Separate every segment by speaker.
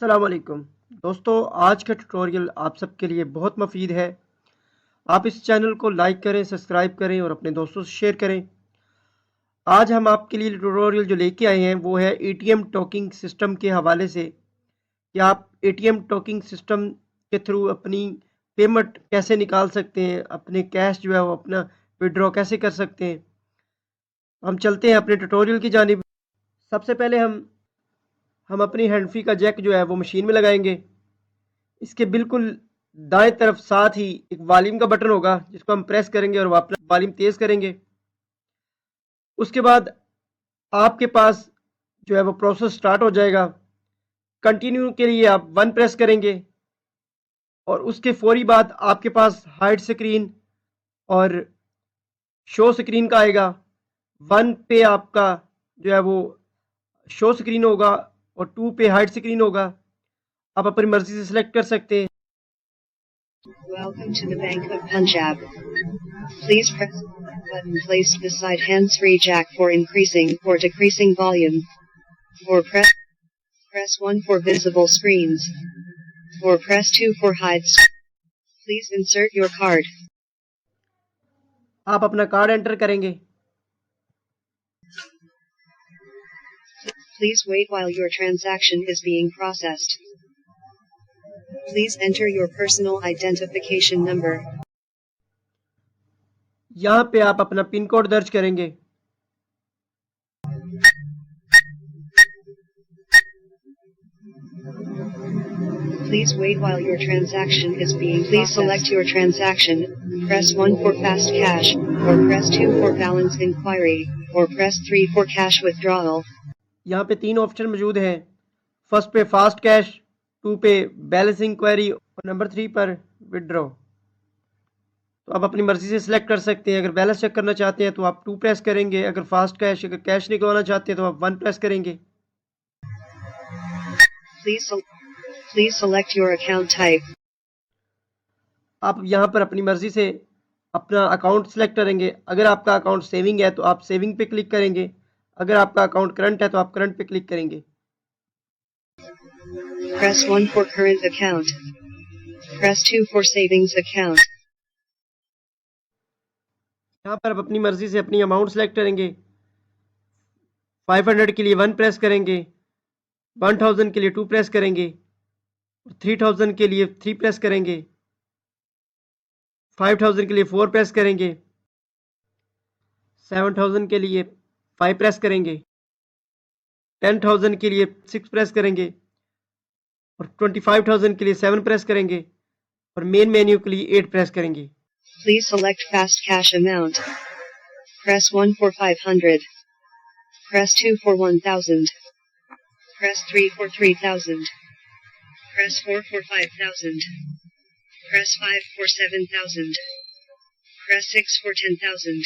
Speaker 1: अस्सलाम वालेकुम दोस्तों, आज का ट्यूटोरियल आप सबके लिए बहुत मुफीद है। आप इस चैनल को लाइक करें, सब्सक्राइब करें और अपने दोस्तों से शेयर करें। आज हम आपके लिए ट्यूटोरियल जो लेके आए हैं वो है एटीएम टॉकिंग सिस्टम के हवाले से कि आप एटीएम टॉकिंग सिस्टम के थ्रू अपनी पेमेंट कैसे निकाल सकते हैं, अपने कैश जो है वो अपना विड्रॉ कैसे कर सकते हैं। हम चलते हैं अपने ट्यूटोरियल की जानिब। सबसे पहले हम अपनी हैंड फ्री का जैक जो है वो मशीन में लगाएंगे। इसके बिल्कुल दाएं तरफ साथ ही एक वॉल्यूम का बटन होगा जिसको हम प्रेस करेंगे और वापस वॉल्यूम तेज करेंगे। उसके बाद आपके पास जो है वो प्रोसेस स्टार्ट हो जाएगा। कंटिन्यू के लिए आप 1 प्रेस करेंगे और उसके फौरी बाद आपके पास हाइड स्क्रीन और शो स्क्रीन का आएगा। 1 पे आपका जो है वो शो स्क्रीन होगा और 2 पे हाइड स्क्रीन होगा। आप अपनी मर्जी से सिलेक्ट कर सकते हैं।
Speaker 2: Welcome to the Bank of Punjab. Please press the button placed beside hands-free jack for increasing or decreasing volume. Or press 1 for visible screens. Or press 2 for hide. Please insert your card.
Speaker 1: आप अपना card enter करेंगे।
Speaker 2: Please wait while your transaction is being processed. Please enter your personal identification number.
Speaker 1: यहाँ पे आप अपना pin code दर्ज करेंगे।
Speaker 2: Please wait while your transaction is being processed. Please select your transaction. Press 1 for fast cash, or press 2 for balance inquiry, or press 3 for cash withdrawal.
Speaker 1: यहाँ पे 3 option मौजूद हैं। फर्स्ट पे फास्ट कैश, 2 पे balance inquiry और number 3 पर withdraw. तो आप अपनी मर्जी से सिलेक्ट कर सकते हैं। अगर बैलेंस चेक करना चाहते हैं तो आप 2 प्रेस करेंगे। अगर फास्ट कैश अगर कैश निकलवाना चाहते हैं तो आप 1 प्रेस करेंगे।
Speaker 2: Please select your account type.
Speaker 1: आप यहाँ पर अपनी मर्जी से अपना अकाउंट सेलेक्ट करेंगे। अगर आपका अकाउंट सेविंग है तो आप सेविंग पे क्लिक करेंगे। अगर आपका अकाउंट करंट है तो आप करंट पे क्लिक करेंगे।
Speaker 2: Press 1 for current account. Press 2 for savings account.
Speaker 1: यहाँ पर आप अपनी मर्जी से अपनी अमाउंट सेलेक्ट करेंगे। 500 के लिए 1 प्रेस करेंगे, 1000 के लिए 2 प्रेस करेंगे, 3000 के लिए 3 प्रेस करेंगे, 5000 के लिए 4 प्रेस करेंगे, 7000 के लिए 5 प्रेस करेंगे, 10,000 के लिए 6 प्रेस करेंगे और 25,000 के लिए 7 प्रेस करेंगे और मेन मेन्यू के लिए 8 प्रेस करेंगे।
Speaker 2: Please select fast cash amount. Press 1 for 500. Press 2 for 1000. Press 3 for 3000. Press 4 for 5000. Press 5 for 7000. Press 6 for 10,000.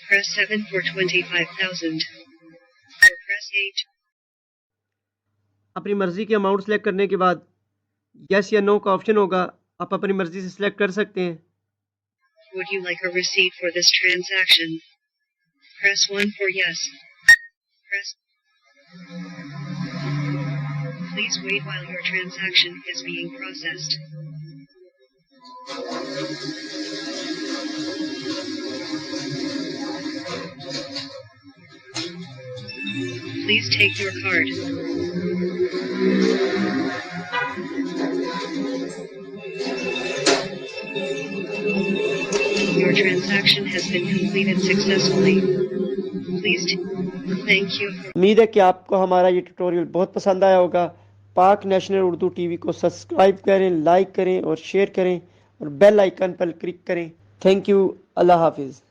Speaker 2: Press 7 for 25,000. Or press 8.
Speaker 1: अपनी मर्जी के अमाउंट सेलेक्ट करने के बाद यस या नो का ऑप्शन होगा। आप अपनी मर्जी से सिलेक्ट कर सकते हैं।
Speaker 2: Would you like a receipt for this transaction? Press 1 for yes. Press. Please wait while your transaction is being processed. Please take your card. Your transaction has been completed successfully. Please thank you.
Speaker 1: उम्मीद है कि आपको हमारा ये tutorial बहुत पसंद आया होगा। पाक नेशनल उर्दू टीवी को सब्सक्राइब करें, लाइक करें और शेयर करें और बेल आइकन पर क्लिक करें। Thank you. अल्लाह हाफिज़।